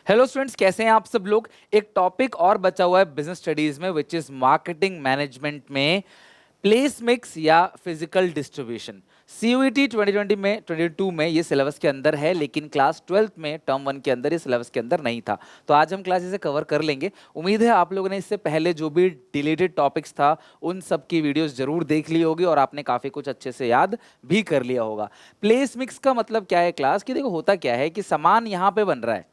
Hello students, कैसे हैं आप सब लोग। एक टॉपिक और बचा हुआ है बिजनेस स्टडीज में, विच इज मार्केटिंग मैनेजमेंट में प्लेस मिक्स या फिजिकल डिस्ट्रीब्यूशन। सीयूईटी 2020 में 22 में ये सिलेबस के अंदर है, लेकिन क्लास 12th में टर्म 1 के अंदर ये सिलेबस के अंदर नहीं था। तो आज हम क्लास इसे कवर कर लेंगे। उम्मीद है आप लोगों ने इससे पहले जो भी डिलीटेड टॉपिक्स था उन सब की वीडियोस जरूर देख ली होगी और आपने काफ़ी कुछ अच्छे से याद भी कर लिया होगा। प्लेस मिक्स का मतलब क्या है क्लास की, देखो होता क्या है कि सामान यहाँ पे बन रहा है,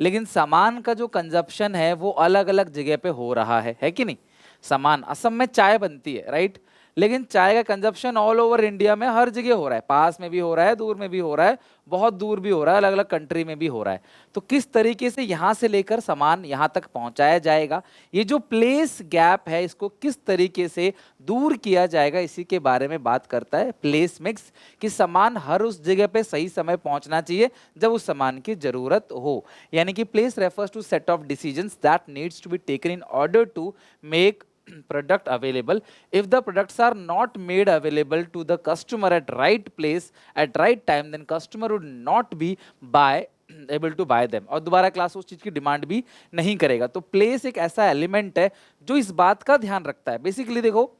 लेकिन सामान का जो कंजप्शन है वो अलग अलग जगह पे हो रहा है कि नहीं। सामान असम में चाय बनती है, राइट, लेकिन चाय का कंजप्शन ऑल ओवर इंडिया में हर जगह हो रहा है, पास में भी हो रहा है, दूर में भी हो रहा है, बहुत दूर भी हो रहा है, अलग अलग कंट्री में भी हो रहा है। तो किस तरीके से यहाँ से लेकर सामान यहाँ तक पहुँचाया जाएगा, ये जो प्लेस गैप है इसको किस तरीके से दूर किया जाएगा, इसी के बारे में बात करता है प्लेस मिक्स। कि सामान हर उस जगह पे सही समय पहुंचना चाहिए जब उस सामान की जरूरत हो। यानी कि place refers to set of decisions that needs to be taken in order to make product available. If the products are not made available to the customer at right place at right time, then customer would not be buy able to buy them, और दोबारा class उस चीज की demand भी नहीं करेगा। तो place एक ऐसा एलिमेंट है जो इस बात का ध्यान रखता है। बेसिकली देखो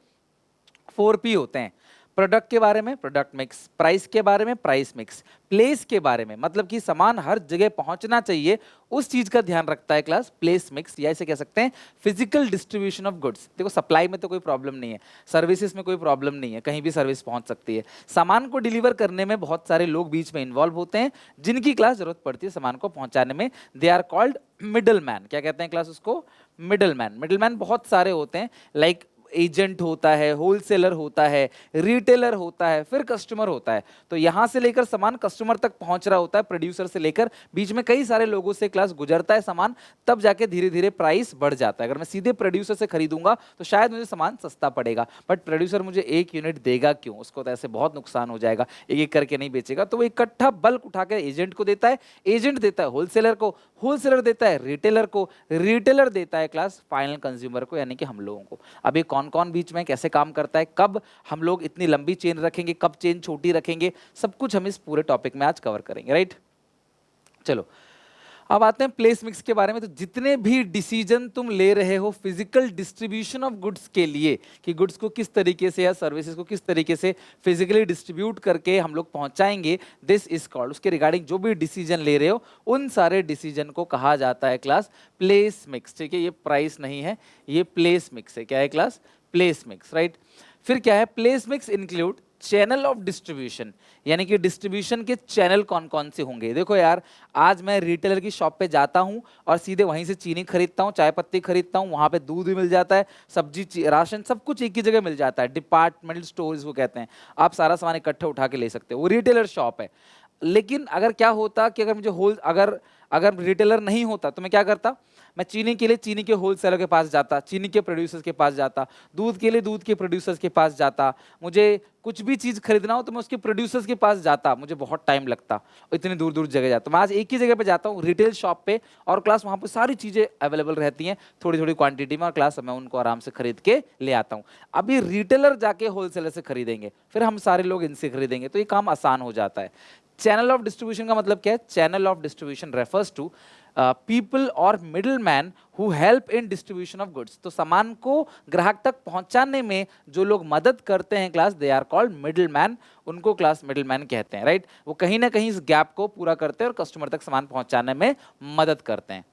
4P होते हैं, प्रोडक्ट के बारे में प्रोडक्ट मिक्स, प्राइस के बारे में प्राइस मिक्स, प्लेस के बारे में मतलब कि सामान हर जगह पहुंचना चाहिए उस चीज का ध्यान रखता है क्लास प्लेस मिक्स, या इसे कह सकते हैं फिजिकल डिस्ट्रीब्यूशन ऑफ गुड्स। देखो सप्लाई में तो कोई प्रॉब्लम नहीं है, सर्विसेज में कोई प्रॉब्लम नहीं है, कहीं भी सर्विस पहुंच सकती है। सामान को डिलीवर करने में बहुत सारे लोग बीच में इन्वॉल्व होते हैं जिनकी क्लास जरूरत पड़ती है सामान को पहुंचाने में। They are called middle man. क्या कहते हैं क्लास उसको? Middle man. मिडल मैन बहुत सारे होते हैं, लाइक एजेंट होता है, होलसेलर होता है, रिटेलर होता है, फिर कस्टमर होता है। तो यहां से लेकर सामान कस्टमर तक पहुंच रहा होता है, प्रोड्यूसर से लेकर बीच में कई सारे लोगों से क्लास गुजरता है सामान, तब जाके धीरे धीरे प्राइस बढ़ जाता है। अगर मैं सीधे प्रोड्यूसर से खरीदूंगा तो शायद मुझे सामान सस्ता पड़ेगा, बट प्रोड्यूसर मुझे 1 यूनिट देगा क्यों, उसको तो ऐसे बहुत नुकसान हो जाएगा, एक एक करके नहीं बेचेगा। तो वो इकट्ठा बल्क उठा के एजेंट को देता है, एजेंट देता है होलसेलर को, होलसेलर देता है रिटेलर को, रिटेलर देता है क्लास फाइनल कंज्यूमर को, यानी कि हम लोगों को। अभी कौन कौन बीच में कैसे काम करता है, कब हम लोग इतनी लंबी चेन रखेंगे, कब चेन छोटी रखेंगे, सब कुछ हम इस पूरे टॉपिक में आज कवर करेंगे, राइट। चलो अब आते हैं प्लेस मिक्स के बारे में। तो जितने भी डिसीजन तुम ले रहे हो फिजिकल डिस्ट्रीब्यूशन ऑफ गुड्स के लिए, कि गुड्स को किस तरीके से या सर्विसेज को किस तरीके से फिजिकली डिस्ट्रीब्यूट करके हम लोग पहुंचाएंगे, दिस इज कॉल्ड, उसके रिगार्डिंग जो भी डिसीजन ले रहे हो उन सारे डिसीजन को कहा जाता है क्लास प्लेस मिक्स। ठीक है, ये प्राइस नहीं है, ये प्लेस मिक्स है। क्या है क्लास? Place mix, right. फिर क्या है? Place mix include channel of distribution, यानी कि डिस्ट्रीब्यूशन के चैनल कौन कौन से होंगे। देखो यार, आज मैं रिटेलर की शॉप पे जाता हूं और सीधे वहीं से चीनी खरीदता हूं, चाय पत्ती खरीदता हूं, वहां पे दूध भी मिल जाता है, सब्जी राशन सब कुछ एक ही जगह मिल जाता है, डिपार्टमेंटल स्टोर्स वो कहते हैं। आप सारा सामान इकट्ठे उठा के ले सकते हो, वो रिटेलर शॉप है। लेकिन अगर क्या होता कि अगर मुझे अगर अगर रिटेलर नहीं होता तो मैं क्या करता? मैं चीनी के लिए चीनी के होलसेलर के पास जाता, चीनी के प्रोड्यूसर्स के पास जाता, दूध के लिए दूध के प्रोड्यूसर्स के पास जाता, मुझे कुछ भी चीज़ खरीदना हो तो मैं उसके प्रोड्यूसर्स के पास जाता, मुझे बहुत टाइम लगता, इतनी दूर दूर जगह जाता। मैं आज एक ही जगह पे जाता हूँ, रिटेल शॉप पे, और क्लास वहाँ पे सारी चीज़ें अवेलेबल रहती हैं थोड़ी थोड़ी क्वांटिटी में, और क्लास मैं उनको आराम से खरीद के ले आता हूँ। अभी रिटेलर जाके होलसेलर से खरीदेंगे, फिर हम सारे लोग इनसे खरीदेंगे, तो ये काम आसान हो जाता है। चैनल ऑफ डिस्ट्रीब्यूशन का मतलब क्या है? Channel of distribution refers to people और middle man who help in distribution of goods. तो सामान को ग्राहक तक पहुंचाने में जो लोग मदद करते हैं class, they are called middle man, उनको क्लास मिडल मैन कहते हैं, राइट। वो कहीं ना कहीं इस गैप को पूरा करते हैं और कस्टमर तक सामान पहुंचाने में मदद करते हैं।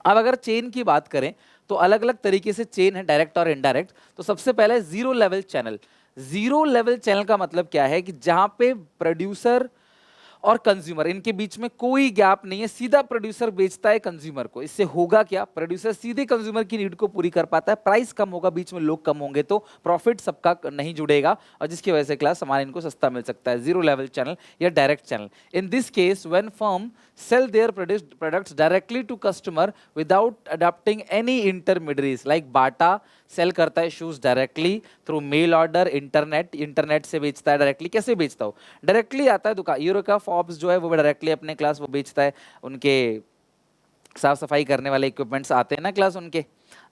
अब अगर चेन की बात करें तो अलग अलग तरीके से चेन है, डायरेक्ट और इनडायरेक्ट। तो सबसे पहले zero level channel. Zero level channel का मतलब क्या है? कि जहां पे प्रोड्यूसर और कंज्यूमर, इनके बीच में कोई गैप नहीं है, सीधा प्रोड्यूसर बेचता है कंज्यूमर को। इससे होगा क्या? प्रोड्यूसर सीधे कंज्यूमर की नीड को पूरी कर पाता है, प्राइस कम होगा, बीच में लोग कम होंगे तो प्रॉफिट सबका नहीं जुड़ेगा, और जिसकी वजह से क्लास सामान इनको सस्ता मिल सकता है। जीरो लेवल चैनल या direct channel. In this case when firm sell their products directly to customer without adopting any intermediaries, like Bata sell करता है shoes directly through mail order, internet से बेचता है डायरेक्टली। कैसे बेचता हो? डायरेक्टली आता है दुकान, यूरोका फॉब्स जो है वो डायरेक्टली अपने क्लास वो बेचता है उनके साफ सफाई करने वाले इक्विपमेंट्स आते हैं ना क्लास, उनके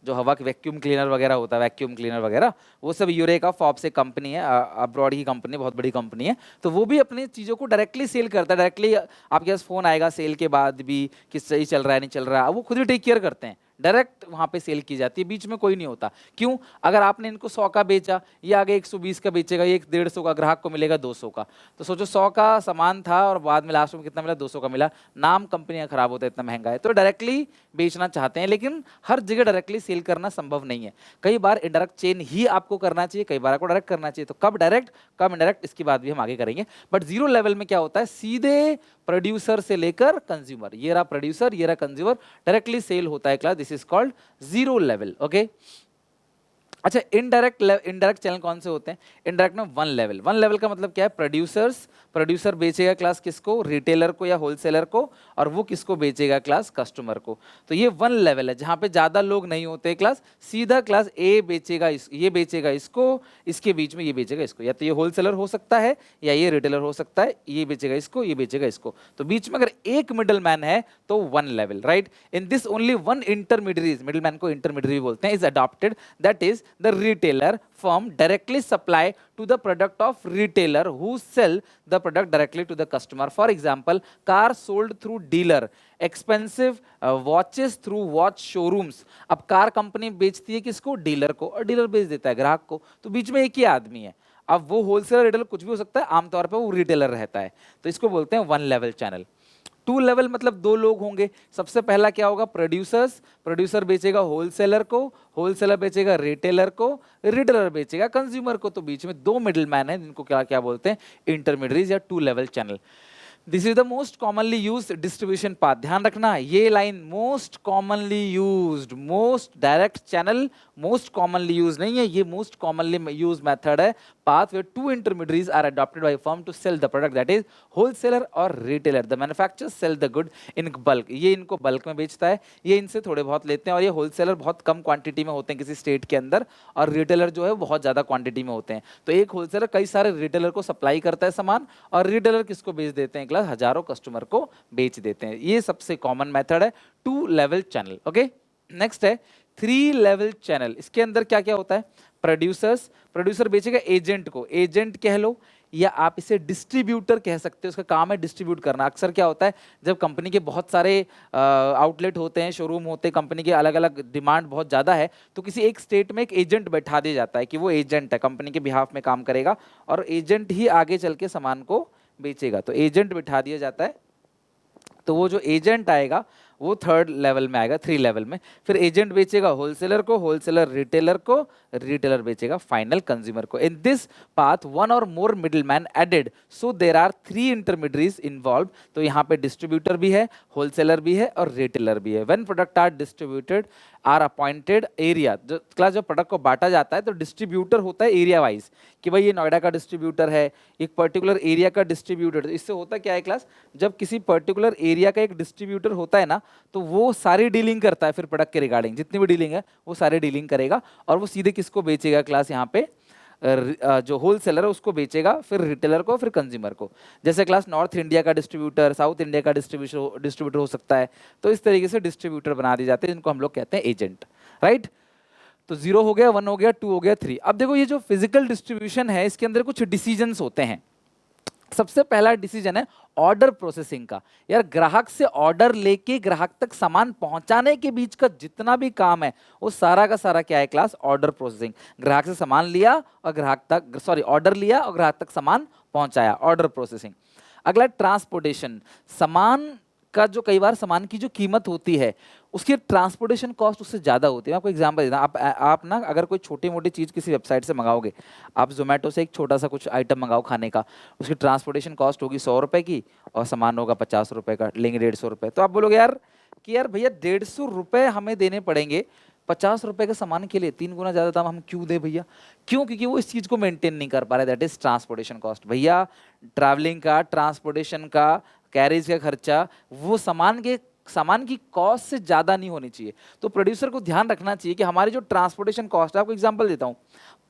जो हवा वैक्यूम क्लीनर वगैरह होता है, वैक्यूम क्लीनर वगैरह, वो सब यूरेका फॉब्स एक कंपनी है, अब्रॉड की कंपनी, बहुत बड़ी कंपनी है। तो वो भी अपनी चीज़ों को डायरेक्टली सेल करता है, डायरेक्टली आपके पास फ़ोन आएगा सेल के बाद भी कि सही चल रहा है नहीं चल रहा है, वो खुद ही टेक केयर करते हैं, डायरेक्ट वहाँ पे सेल की जाती है, बीच में कोई नहीं होता। क्यों? अगर आपने इनको 100 का बेचा, ये आगे 120 का बेचेगा, ये 150 का, ग्राहक को मिलेगा 200 का। तो सोचो 100 का सामान था और बाद में लास्ट में कितना मिला, 200 का मिला। नाम कंपनियां खराब होता है, इतना महंगा है। तो डायरेक्टली बेचना चाहते हैं, लेकिन हर जगह डायरेक्टली सेल करना संभव नहीं है। कई बार इनडायरेक्ट चेन ही आपको करना चाहिए, कई बार आपको डायरेक्ट करना चाहिए। तो कब डायरेक्ट कब इनडायरेक्ट, इसकी बात भी हम आगे करेंगे। बट जीरो लेवल में क्या होता है, सीधे प्रोड्यूसर से लेकर कंज्यूमर, ये रहा प्रोड्यूसर, ये रहा कंज्यूमर, डायरेक्टली सेल होता है class. This is called zero level. Okay, अच्छा, इनडायरेक्ट चैनल कौन से होते हैं? इनडायरेक्ट में वन लेवल का मतलब क्या है? प्रोड्यूसर बेचेगा क्लास किसको? रिटेलर को या होलसेलर को, और वो किसको बेचेगा क्लास? कस्टमर को। तो ये वन लेवल है जहां पे ज्यादा लोग नहीं होते क्लास, सीधा क्लास ए बेचेगा ये बेचेगा इसको, इसके बीच में ये बेचेगा इसको, या तो ये होलसेलर हो सकता है या ये रिटेलर हो सकता है, ये बेचेगा इसको, ये बेचेगा इसको। तो बीच में अगर एक मिडल मैन है तो one level, right? In this only one intermediary, middle man को इंटरमीडियरी बोलते हैं, is adopted, that is the retailer firm directly supply to the product of retailer who sell the product directly to the customer. For example, car sold through dealer, expensive watches through watch showrooms. अब car company बेचती है किसको? Dealer को, और dealer बेच देता है ग्राहक को। तो बीच में एक ही आदमी है। अब वो होलसेलर रिटेलर कुछ भी हो सकता है, आमतौर पर वो रिटेलर रहता है। तो इसको बोलते हैं one level channel. Two level मतलब दो लोग होंगे। सबसे पहला क्या होगा? प्रोड्यूसर बेचेगा होलसेलर को, होलसेलर बेचेगा रिटेलर को, रिटेलर बेचेगा कंज्यूमर को। तो बीच में दो मिडिल मैन है, जिनको क्या क्या बोलते हैं? इंटरमीडियरीज या two level channel. This is the most commonly use distribution path. ध्यान रखना ये line, most commonly used, most direct channel most commonly use नहीं है, ये मोस्ट कॉमनली यूज मेथड है। path where two intermediaries are adopted by a firm to sell the product, that is wholesaler or retailer. The manufacturer sell the good in bulk. ये इनको bulk में बेचता है, ये इनसे थोड़े बहुत लेते हैं, और ये होलसेलर बहुत कम क्वांटिटी में होते हैं किसी स्टेट के अंदर, और रिटेलर जो है बहुत ज़्यादा क्वांटिटी में होते हैं। तो एक होलसेलर कई सारे रिटेलर को सप्लाई करता है सामान, और रिटेलर किसको बेच देते हैं क्लास? हजारों कस्टमर को बेच देते हैं। ये सबसे कॉमन मेथड है two level channel. Okay, next है थ्री लेवल चैनल। इसके अंदर क्या क्या होता है? प्रोड्यूसर बेचेगा एजेंट को, एजेंट कह लो, या आप इसे डिस्ट्रीब्यूटर कह सकते हो। उसका काम है डिस्ट्रीब्यूट करना। अक्सर क्या होता है, जब कंपनी के बहुत सारे आउटलेट होते हैं, शोरूम होते हैं, कंपनी के अलग अलग डिमांड बहुत ज़्यादा है, तो किसी एक स्टेट में एक एजेंट बैठा दिया जाता है कि वो एजेंट है, कंपनी के बिहाफ में काम करेगा, और एजेंट ही आगे चल के सामान को बेचेगा। तो एजेंट बिठा दिया जाता है। तो वो जो एजेंट आएगा वो थर्ड लेवल में आएगा, थ्री लेवल में। फिर एजेंट बेचेगा होलसेलर को, होलसेलर रिटेलर को, रिटेलर बेचेगा फाइनल कंज्यूमर को। In this path one or more middle man added, so there are three intermediaries involve. तो यहाँ पे डिस्ट्रीब्यूटर भी है, होलसेलर भी है, और रिटेलर भी है। When product are distributed are appointed area, जो क्लास जब प्रोडक्ट को बांटा जाता है तो डिस्ट्रीब्यूटर होता है एरिया वाइज, कि भाई ये नोएडा का डिस्ट्रीब्यूटर है, एक पर्टिकुलर एरिया का डिस्ट्रीब्यूटर। इससे होता क्या है क्लास, जब किसी पर्टिकुलर एरिया का एक डिस्ट्रीब्यूटर होता है ना, तो वो सारी डीलिंग करता है, फिर प्रोडक्ट के रिगार्डिंग जितनी भी डीलिंग है वो सारी डीलिंग करेगा, और वो सीधे किसको बेचेगा क्लास? यहाँ पे जो होलसेलर है उसको बेचेगा, फिर रिटेलर को, फिर कंज्यूमर को। जैसे क्लास नॉर्थ इंडिया का डिस्ट्रीब्यूटर, साउथ इंडिया का डिस्ट्रीब्यूटर हो सकता है। तो इस तरीके से डिस्ट्रीब्यूटर बना दिए जाते हैं, जिनको हम लोग कहते हैं एजेंट, राइट? तो 0 हो गया, 1 हो गया, 2 हो गया, 3। अब देखो ये जो फिजिकल डिस्ट्रीब्यूशन है, इसके अंदर कुछ डिसीजंस होते हैं। सबसे पहला डिसीजन है ऑर्डर प्रोसेसिंग का। यार ग्राहक से ऑर्डर लेके ग्राहक तक सामान पहुंचाने के बीच का जितना भी काम है वो सारा का सारा क्या है क्लास? Order processing. ग्राहक से सामान लिया और ग्राहक तक, सॉरी, ऑर्डर लिया और ग्राहक तक सामान पहुंचाया, ऑर्डर प्रोसेसिंग। अगला ट्रांसपोर्टेशन। सामान का जो कई बार सामान की जो कीमत होती है उसकी ट्रांसपोर्टेशन कॉस्ट उससे ज़्यादा होती है। मैं आपको एग्जांपल देता हूँ। आप ना अगर कोई छोटी मोटी चीज़ किसी वेबसाइट से मंगाओगे, आप जोमेटो से एक छोटा सा कुछ आइटम मंगाओ खाने का, उसकी ट्रांसपोर्टेशन कॉस्ट होगी 100 रुपये की, और सामान होगा 50 रुपये का, लेंगे 150 रुपये। तो आप बोलोगे यार कि यार भैया 150 रुपये हमें देने पड़ेंगे 50 रुपये के सामान के लिए, 3 गुना ज़्यादा दाम हम क्यों दें भैया? क्यों? क्योंकि वो इस चीज़ को मेंटेन नहीं कर पा रहे, दैट इज ट्रांसपोर्टेशन कॉस्ट। भैया ट्रैवलिंग का, ट्रांसपोर्टेशन का, कैरेज का खर्चा, वो सामान के सामान की कॉस्ट से ज़्यादा नहीं होनी चाहिए। तो प्रोड्यूसर को ध्यान रखना चाहिए कि हमारी जो ट्रांसपोर्टेशन कॉस्ट है, आपको एग्जांपल देता हूँ,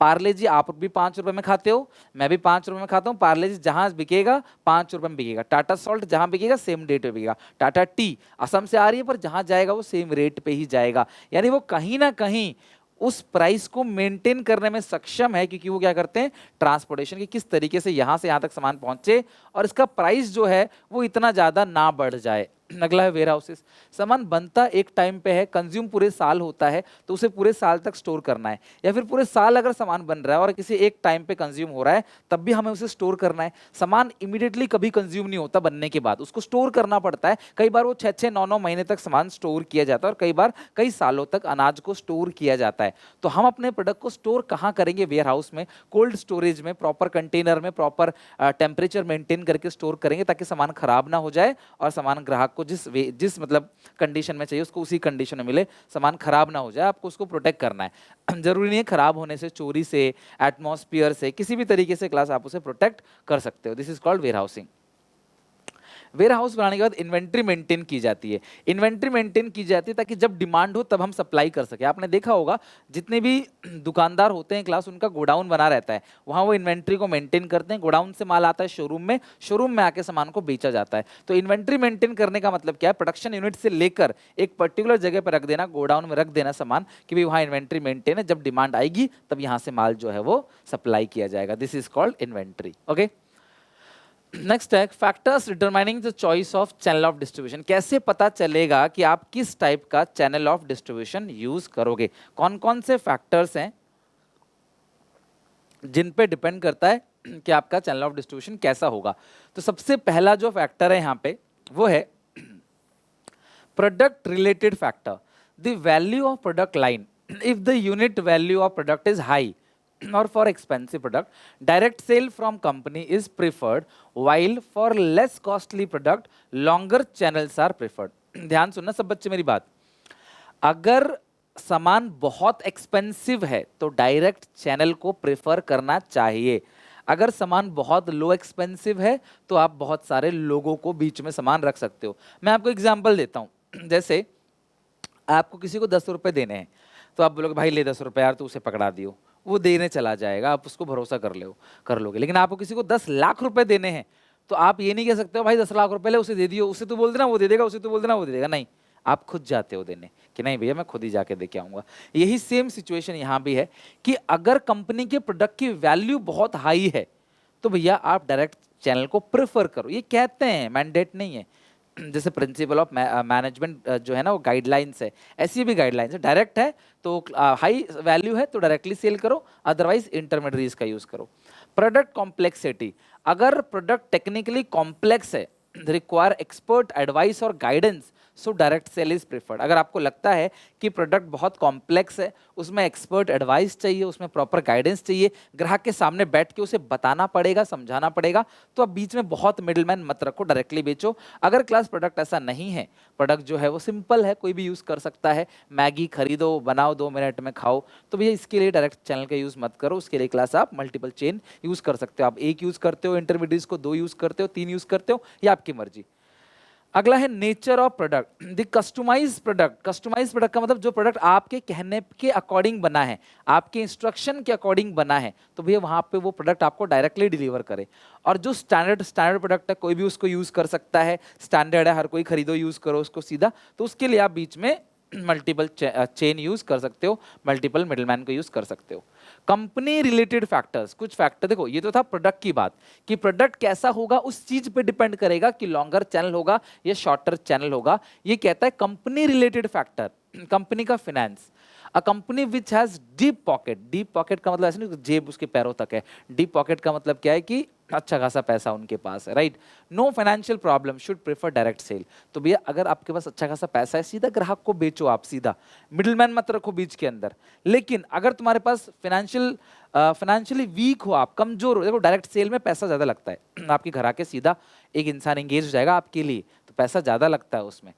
पार्ले जी आप भी 5 रुपए में खाते हो, मैं भी 5 रुपए में खाता हूँ। पार्ले जी जहां बिकेगा 5 रुपए में बिकेगा, टाटा सॉल्ट जहां बिकेगा सेम रेट पे बिकेगा, टाटा टी असम से आ रही है पर जहां जाएगा वो सेम रेट पे ही जाएगा। यानी वो कहीं ना कहीं उस प्राइस को मेंटेन करने में सक्षम है, क्योंकि वो क्या करते हैं, ट्रांसपोर्टेशन की किस तरीके से यहां से यहां तक सामान पहुंचे और इसका प्राइस जो है वो इतना ज्यादा ना बढ़ जाए। अगला है वेयर हाउसेस। सामान बनता एक टाइम पे है, कंज्यूम पूरे साल होता है, तो उसे पूरे साल तक स्टोर करना है, या फिर पूरे साल अगर सामान बन रहा है और किसी एक टाइम पे कंज्यूम हो रहा है तब भी हमें उसे स्टोर करना है। सामान इमीडिएटली कभी कंज्यूम नहीं होता, बनने के बाद उसको स्टोर करना पड़ता है। कई बार वो 6-6, 9-9 महीने तक सामान स्टोर किया जाता है और कई बार कई सालों तक अनाज को स्टोर किया जाता है। तो हम अपने प्रोडक्ट को स्टोर कहाँ करेंगे, वेयर हाउस में, कोल्ड स्टोरेज में, प्रॉपर कंटेनर में, प्रॉपर टेम्परेचर मेंटेन करके स्टोर करेंगे ताकि सामान खराब ना हो जाए और सामान ग्राहक को जिस मतलब कंडीशन में चाहिए उसको उसी कंडीशन में मिले, सामान खराब ना हो जाए। आपको उसको प्रोटेक्ट करना है। जरूरी नहीं है खराब होने से, चोरी से, एटमॉस्फेयर से, किसी भी तरीके से क्लास आप उसे प्रोटेक्ट कर सकते हो। This is called warehousing. Warehouse बनाने के बाद इन्वेंट्री मेंटेन की जाती है। इन्वेंट्री मेंटेन की जाती है ताकि जब डिमांड हो तब हम सप्लाई कर सके। आपने देखा होगा जितने भी दुकानदार होते हैं क्लास, उनका गोडाउन बना रहता है, वहां वो इन्वेंट्री को मेंटेन करते हैं। गोडाउन से माल आता है शोरूम में आके सामान को बेचा जाता है। तो इन्वेंट्री मेंटेन करने का मतलब क्या है, प्रोडक्शन यूनिट से लेकर एक पर्टिकुलर जगह पर रख देना, गोडाउन में रख देना सामान कि भाई वहां इन्वेंट्री मेंटेन है, जब डिमांड आएगी तब यहां से माल जो है वो सप्लाई किया जाएगा। This is called inventory. Okay, next है factors determining the choice of channel of distribution. कैसे पता चलेगा कि आप किस टाइप का चैनल ऑफ डिस्ट्रीब्यूशन यूज करोगे, कौन कौन से फैक्टर्स हैं जिन पे डिपेंड करता है कि आपका चैनल ऑफ डिस्ट्रीब्यूशन कैसा होगा। तो सबसे पहला जो फैक्टर है यहाँ पे वो है product related factor, the value of product line. If the unit value of product is high or for expensive product, direct sale from company is preferred, while for less costly product longer channels are preferred. ध्यान सुनना सब बच्चे मेरी बात, अगर सामान बहुत expensive है तो डायरेक्ट चैनल को प्रेफर करना चाहिए। अगर सामान बहुत लो एक्सपेंसिव है तो आप बहुत सारे लोगों को बीच में सामान रख सकते हो। मैं आपको एग्जांपल देता हूं, जैसे आपको किसी को 10 रुपए देने हैं तो आप बोलोगे भाई ले 10 रुपए यार, तो उसे पकड़ा दियो, वो देने चला जाएगा, आप उसको भरोसा कर लोगे। लेकिन आपको किसी को 10 लाख रुपए देने हैं तो आप ये नहीं कह सकते हो भाई 10 लाख रुपए ले उसे दे दियो, उसे तो बोल देना वो दे देगा, उसे तो बोल देना वो दे देगा। नहीं, आप खुद जाते हो देने कि नहीं भैया मैं खुद ही जाके दे के आऊंगा। यही सेम सिचुएशन यहाँ भी है कि अगर कंपनी के प्रोडक्ट की वैल्यू बहुत हाई है तो भैया आप डायरेक्ट चैनल को प्रेफर करो। ये कहते हैं, मैंडेट नहीं है। जैसे प्रिंसिपल ऑफ मैनेजमेंट जो है ना वो गाइडलाइंस है, ऐसी भी गाइडलाइंस है। डायरेक्ट है तो हाई वैल्यू है तो डायरेक्टली सेल करो, अदरवाइज इंटरमीडिएट्स का यूज करो। प्रोडक्ट कॉम्प्लेक्सिटी, अगर प्रोडक्ट टेक्निकली कॉम्प्लेक्स है, रिक्वायर एक्सपर्ट एडवाइस और guidance, so direct sale is preferred. अगर आपको लगता है कि प्रोडक्ट बहुत कॉम्प्लेक्स है, उसमें एक्सपर्ट एडवाइस चाहिए, उसमें प्रॉपर गाइडेंस चाहिए, ग्राहक के सामने बैठ के उसे बताना पड़ेगा, समझाना पड़ेगा, तो आप बीच में बहुत मिडलमैन मत रखो, डायरेक्टली बेचो। अगर क्लास प्रोडक्ट ऐसा नहीं है, प्रोडक्ट जो है वो सिंपल है, कोई भी यूज़ कर सकता है, मैगी खरीदो बनाओ 2 मिनट में खाओ, तो भैया इसके लिए डायरेक्ट चैनल का यूज़ मत करो। उसके लिए क्लास आप मल्टीपल चेन यूज़ कर सकते हो। आप एक यूज़ करते हो इंटरमीडिएट्स को, 2 यूज़ करते हो, 3 यूज़ करते हो, ये आपकी मर्जी। अगला है nature of product, the customise product. Customise product का मतलब जो प्रोडक्ट आपके कहने के अकॉर्डिंग बना है, आपके इंस्ट्रक्शन के अकॉर्डिंग बना है, तो भैया वहां पे वो प्रोडक्ट आपको डायरेक्टली डिलीवर करे। और जो स्टैंडर्ड प्रोडक्ट है कोई भी उसको यूज कर सकता है, स्टैंडर्ड है, हर कोई खरीदो यूज करो उसको सीधा, तो उसके लिए आप बीच में मल्टीपल चेन यूज कर सकते हो, मल्टीपल मिडलमैन को यूज कर सकते हो। कंपनी रिलेटेड फैक्टर्स, कुछ फैक्टर देखो, ये तो था प्रोडक्ट की बात कि प्रोडक्ट कैसा होगा उस चीज पे डिपेंड करेगा कि लॉन्गर चैनल होगा या शॉर्टर चैनल होगा। ये कहता है कंपनी रिलेटेड फैक्टर, कंपनी का finance. A company which has deep pocket, deep pocket का मतलब ऐसा नहीं जेब उसके पैरों तक है, डीप पॉकेट का मतलब क्या है कि अच्छा खासा पैसा उनके पास है, राइट। No financial problem should prefer direct sale. तो भैया अगर आपके पास अच्छा खासा पैसा है, सीधा ग्राहक को बेचो, आप सीधा, मिडिलमैन मत रखो बीच के अंदर। लेकिन अगर तुम्हारे पास फाइनेंशियली वीक हो, आप कमजोर हो, देखो डायरेक्ट सेल में पैसा ज्यादा लगता है, आपके घर आके सीधा एक इंसान एंगेज हो जाएगा आपके लिए, तो पैसा ज्यादा लगता है उसमें।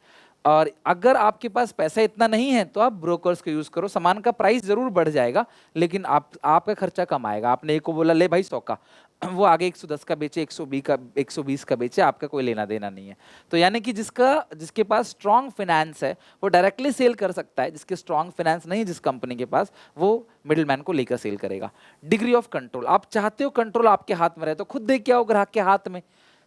और अगर आपके पास पैसा इतना नहीं है तो आप ब्रोकर्स को यूज करो, सामान का प्राइस जरूर बढ़ जाएगा लेकिन आपका खर्चा कम आएगा। आपने एक को बोला ले भाई 100 का, वो आगे 110 का बेचे, 120 का बेचे, आपका कोई लेना देना नहीं है। तो यानी कि जिसके पास स्ट्रांग फाइनेंस है वो डायरेक्टली सेल कर सकता है, जिसके स्ट्रांग फाइनेंस नहीं जिस कंपनी के पास, वो मिडिलमैन को लेकर सेल करेगा। डिग्री ऑफ कंट्रोल, आप चाहते हो कंट्रोल आपके हाथ में रहे तो खुद देख के आओ ग्राहक के हाथ में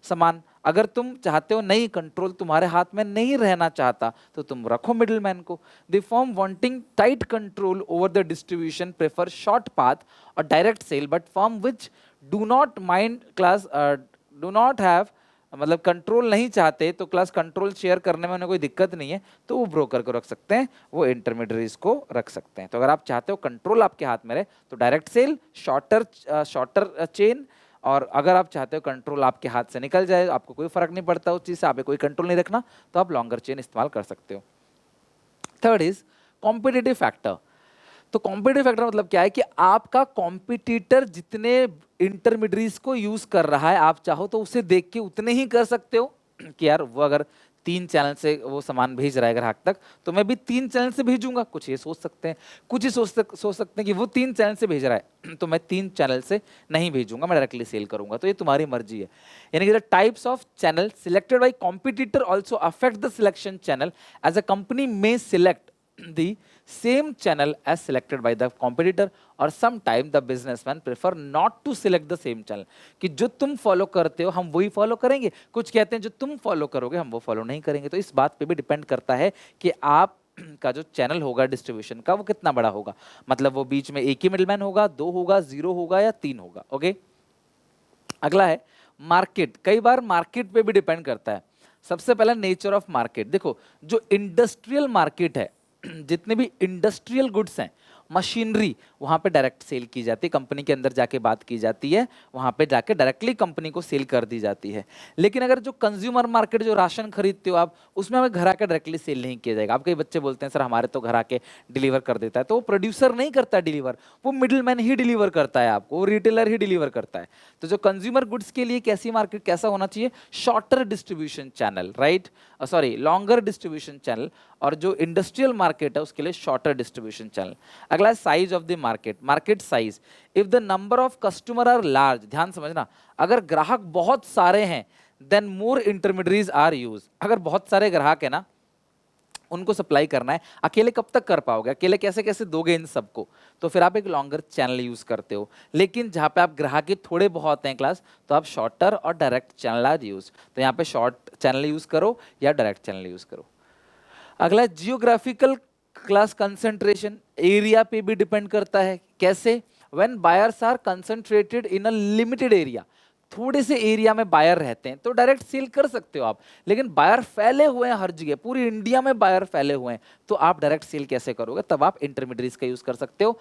सामान। अगर तुम चाहते हो नहीं, कंट्रोल तुम्हारे हाथ में नहीं रहना चाहता, तो तुम रखो मिडिलमैन को। The firm wanting tight control over the distribution prefer short path और direct sale, but firm which do not mind class do not have, मतलब कंट्रोल नहीं चाहते तो क्लास कंट्रोल शेयर करने में उन्हें कोई दिक्कत नहीं है, तो वो ब्रोकर को रख सकते हैं, वो इंटरमीडियरीज को रख सकते हैं। तो अगर आप चाहते हो कंट्रोल आपके हाथ में रहे तो डायरेक्ट सेल, शॉर्टर चेन, और अगर आप चाहते हो कंट्रोल आपके हाथ से निकल जाए, आपको कोई फर्क नहीं पड़ता उस चीज से, आपको कोई कंट्रोल नहीं रखना, तो आप लॉन्गर चेन इस्तेमाल कर सकते हो। Third is competitive factor. तो कॉम्पिटिटिव फैक्टर मतलब क्या है कि आपका कॉम्पिटिटर जितने इंटरमीडिएट्स को यूज कर रहा है, आप चाहो तो उसे देख के उतने ही कर सकते हो कि यार वो अगर 3 चैनल से वो सामान भेज रहा है ग्राहक तक, तो मैं भी 3 चैनल से भेजूंगा। कुछ ये सोच सकते हैं, कुछ ही सोच सकते हैं कि वो 3 चैनल से भेज रहा है तो मैं 3 चैनल से नहीं भेजूंगा, मैं डायरेक्टली सेल करूंगा। तो ये तुम्हारी मर्जी है। यानी कि the types of channel selected by competitor also affect the selection channel, as a company may select the same channel as selected by the competitor, or sometime the businessman prefer not to select the same channel, कि जो तुम follow करते हो हम वही follow करेंगे, कुछ कहते हैं जो तुम फॉलो करोगे हम वो फॉलो नहीं करेंगे। तो इस बात पे भी डिपेंड करता है कि आप का जो चैनल होगा डिस्ट्रीब्यूशन का वो कितना बड़ा होगा, मतलब वो बीच में एक ही मिडलमैन होगा, 2 होगा, 0 होगा या 3 होगा। ओके, अगला है मार्केट। कई बार मार्केट पे भी डिपेंड करता है। सबसे पहला नेचर ऑफ मार्केट, देखो जो इंडस्ट्रियल मार्केट है, जितने भी इंडस्ट्रियल गुड्स हैं, मशीनरी, वहां पे डायरेक्ट सेल की जाती है, कंपनी के अंदर जाके बात की जाती है, वहां पे जाके डायरेक्टली कंपनी को सेल कर दी जाती है। लेकिन अगर जो कंज्यूमर मार्केट, जो राशन खरीदते हो आप, उसमें हमें घर आके डायरेक्टली सेल नहीं किया जाएगा। आप कई बच्चे बोलते हैं सर हमारे तो घर आके डिलीवर कर देता है, तो वो प्रोड्यूसर नहीं करता डिलीवर, वो मिडिलमैन ही डिलीवर करता है आपको, वो रिटेलर ही डिलीवर करता है। तो जो कंज्यूमर गुड्स के लिए कैसी मार्केट, कैसा होना चाहिए, shorter distribution channel, right, sorry longer distribution channel, और जो इंडस्ट्रियल मार्केट है उसके लिए शॉर्टर डिस्ट्रीब्यूशन चैनल। अगला size of the market, market size. If the number of customer are large, ध्यान समझना, अगर ग्राहक बहुत सारे हैं then more intermediates are use. अगर बहुत सारे ग्राहक है ना, उनको सप्लाई करना है, अकेले कब तक कर पाओगे, अकेले कैसे कैसे दोगे इन सबको, तो फिर आप एक लॉन्गर चैनल यूज करते हो। लेकिन जहां पे आप ग्राहक के थोड़े बहुत हैं क्लास, तो आप शॉर्टर और डायरेक्ट चैनल आर यूज। तो यहाँ पे शॉर्ट चैनल यूज करो या डायरेक्ट चैनल यूज करो। अगला जियोग्राफिकल क्लास कंसंट्रेशन, एरिया पे भी डिपेंड करता है। कैसे, when buyers are concentrated in a limited area, थोड़े से एरिया में बायर रहते हैं तो डायरेक्ट सेल कर सकते हो आप। लेकिन बायर फैले हुए हैं हर जगह, पूरी इंडिया में बायर फैले हुए हैं, तो आप डायरेक्ट सेल कैसे करोगे, तब आप इंटरमीडिएट्स का यूज कर सकते हो।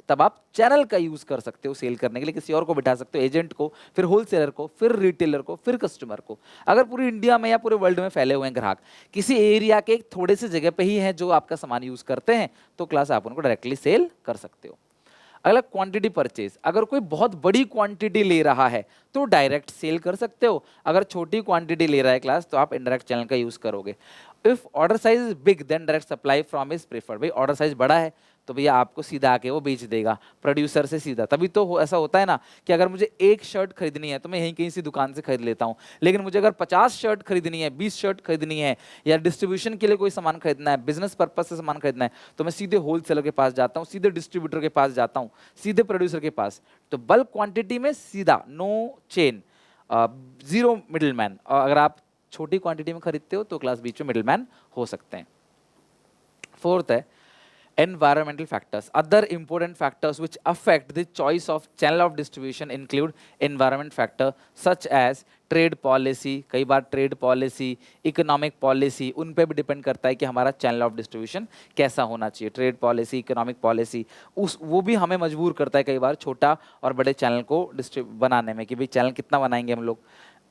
तब आप चैनल का यूज कर सकते हो सेल करने के लिए, किसी और को बिठा सकते हो, एजेंट को, फिर होलसेलर को, फिर रिटेलर को, फिर कस्टमर को। अगर पूरी इंडिया में या पूरे वर्ल्ड में फैले हुए हैं ग्राहक, किसी एरिया के एक थोड़े से जगह पे ही हैं जो आपका सामान यूज करते हैं, तो क्लास आप उनको डायरेक्टली सेल कर सकते हो। अगला क्वांटिटी परचेज, अगर कोई बहुत बड़ी क्वांटिटी ले रहा है तो डायरेक्ट सेल कर सकते हो। अगर छोटी क्वांटिटी ले रहा है क्लास, तो आप इनडायरेक्ट चैनल का यूज करोगे। If order size is big then direct supply from is preferred. भाई ऑर्डर साइज बड़ा है तो भैया आपको सीधा आके वो बेच देगा प्रोड्यूसर से सीधा। तभी तो ऐसा होता है ना कि अगर मुझे एक शर्ट खरीदनी है तो मैं यहीं कहीं से दुकान से खरीद लेता हूँ, लेकिन मुझे अगर 50 शर्ट खरीदनी है, 20 शर्ट खरीदनी है, या डिस्ट्रीब्यूशन के लिए कोई सामान खरीदना है, बिजनेस पर्पज से सामान खरीदना है, तो मैं सीधे होलसेलर के पास जाता हूँ, सीधे डिस्ट्रीब्यूटर के पास जाता हूँ, सीधे प्रोड्यूसर के पास। तो बल्क क्वांटिटी में सीधा, नो चेन, 0 मिडिलमैन। और अगर आप छोटी क्वांटिटी में खरीदते हो तो क्लास बीच में मिडिलमैन हो सकते हैं। फोर्थ है environmental factors. Other important factors which affect the choice of channel of distribution include environment factor such as trade policy, कई बार ट्रेड पॉलिसी, इकोनॉमिक पॉलिसी, उन पे भी डिपेंड करता है कि हमारा चैनल ऑफ डिस्ट्रीब्यूशन कैसा होना चाहिए। ट्रेड पॉलिसी, इकोनॉमिक पॉलिसी, वो भी हमें मजबूर करता है कई बार छोटा और बड़े चैनल को बनाने में, कि भाई चैनल कितना बनाएंगे हम लोग,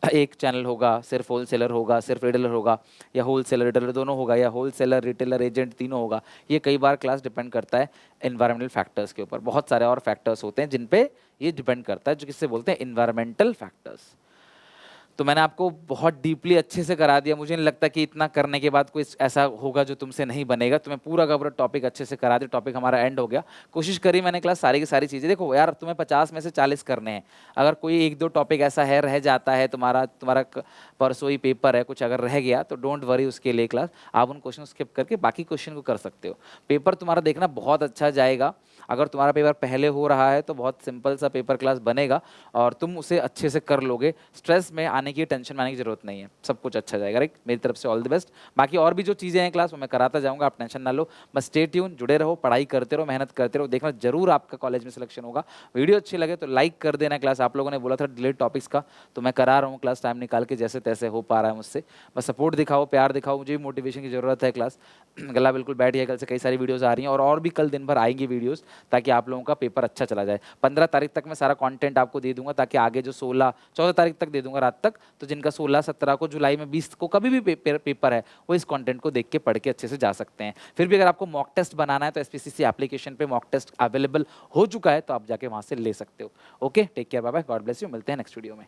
एक चैनल होगा, सिर्फ होलसेलर होगा, सिर्फ रिटेलर होगा, या होलसेलर रिटेलर दोनों होगा, या होलसेलर रिटेलर एजेंट तीनों होगा। ये कई बार क्लास डिपेंड करता है एनवायरमेंटल फैक्टर्स के ऊपर। बहुत सारे और फैक्टर्स होते हैं जिन पे ये डिपेंड करता है, जो किससे बोलते हैं एनवायरमेंटल फैक्टर्स। तो मैंने आपको बहुत डीपली अच्छे से करा दिया। मुझे नहीं लगता कि इतना करने के बाद कोई ऐसा होगा जो तुमसे नहीं बनेगा। तो मैं पूरा का पूरा टॉपिक अच्छे से करा दिया। टॉपिक हमारा एंड हो गया। कोशिश करी मैंने क्लास सारी की सारी चीज़ें। देखो यार, तुम्हें 50 में से 40 करने हैं। अगर कोई एक दो टॉपिक ऐसा है रह जाता है, तुम्हारा तुम्हारा परसों ही पेपर है, कुछ अगर रह गया तो डोंट वरी उसके लिए क्लास। आप उन क्वेश्चन स्किप करके बाकी क्वेश्चन को कर सकते हो। पेपर तुम्हारा देखना बहुत अच्छा जाएगा। अगर तुम्हारा पेपर पहले हो रहा है तो बहुत सिंपल सा पेपर क्लास बनेगा और तुम उसे अच्छे से कर लोगे। स्ट्रेस में आने की, टेंशन में आने की जरूरत नहीं है। सब कुछ अच्छा जाएगा। राइट, मेरी तरफ से ऑल द बेस्ट। बाकी और भी जो चीज़ें हैं क्लास वो मैं कराता जाऊंगा, आप टेंशन ना लो। बस स्टे ट्यून, जुड़े रहो, पढ़ाई करते रहो, मेहनत करते रहो। देखना जरूर आपका कॉलेज में सिलेक्शन होगा। वीडियो अच्छी लगे तो लाइक कर देना। क्लास आप लोगों ने बोला था डिलीट टॉपिक्स का, तो मैं करा रहा हूँ क्लास, टाइम निकाल के जैसे तैसे हो पा रहा है मुझसे। बस सपोर्ट दिखाओ, प्यार दिखाओ, मुझे भी मोटिवेशन की जरूरत है क्लास। गला बिल्कुल बैठ गया, कल से कई सारी वीडियोस आ रही हैं और भी कल दिन भर आएंगी वीडियोस, ताकि आप लोगों का पेपर अच्छा चला जाए। 15 तारीख तक मैं सारा कंटेंट आपको दे दूंगा, ताकि आगे जो 14 तारीख तक दे दूंगा रात तक, तो जिनका 16-17 को, जुलाई में 20 को कभी भी पेपर है, वो इस कंटेंट को देख के पढ़ के अच्छे से जा सकते हैं। फिर भी अगर आपको मॉक टेस्ट बनाना है तो एसपीसीसी एप्लीकेशन पे मॉक टेस्ट अवेलेबल हो चुका है, तो आप जाके वहां से ले सकते हो। Okay, take care, bye bye, God bless you. मिलते हैं नेक्स्ट वीडियो में।